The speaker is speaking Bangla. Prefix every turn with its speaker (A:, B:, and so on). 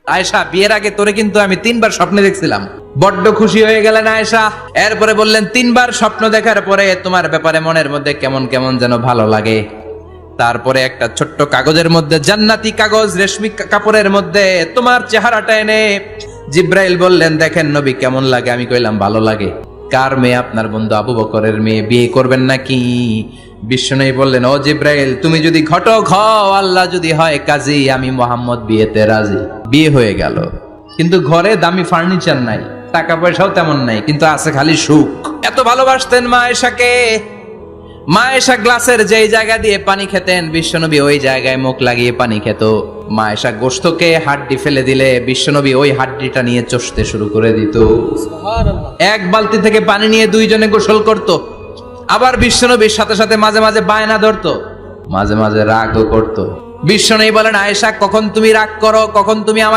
A: আয়েশা, বিয়ের আগে তোরে কিন্তু আমি 3বার স্বপ্নে দেখছিলাম। বড্ড খুশি হয়ে গেলেন আয়েশা। এরপরে বললেন, 3বার স্বপ্ন দেখার পরে তোমার ব্যাপারে মনের মধ্যে কেমন কেমন যেন ভালো লাগে। তারপরে একটা ছোট্ট কাগজের মধ্যে, জান্নাতি কাগজ, রেশমি কাপড়ের মধ্যে তোমার চেহারাটা এনে জিব্রাইল বললেন, দেখেন নবী কেমন লাগে। আমি কইলাম, ভালো লাগে। কার মেয়ে? আপনার বন্ধু আবু বকরের মেয়ে। বিয়ে করবেন নাকি? বিশ্বনবী বললেন, ও জিব্রাইল, তুমি যদি ঘটক হও, আল্লাহ যদি হয় কাজী, আমি মোহাম্মদ বিয়েতে রাজি। বিয়ে হয়ে গেল, কিন্তু ঘরে দামি ফার্নিচার নাই, টাকা পয়সাও তেমন নাই, কিন্তু আছে খালি সুখ। এত ভালোবাসতেন মা আয়েশাকে। মা আয়েশা গ্লাসের যেই জায়গা দিয়ে পানি খেতেন, বিশ্বনবী ওই জায়গায় মুখ লাগিয়ে পানি খেত। মা আয়েশা গোশতকে হাড্ডি ফেলে দিলে বিশ্বনবী ওই হাড্ডিটা নিয়ে চষতে শুরু করে দিত। এক বালতি থেকে পানি নিয়ে দুইজনে গোসল করত। আবার বিশ্বনবীর সাথে সাথে মাঝে মাঝে বায়না ধরতো, মাঝে মাঝে রাগও করত। বিশ্বনবী বলেন, আয়েশা, কখন তুমি রাগ করো, কখন তুমি আমার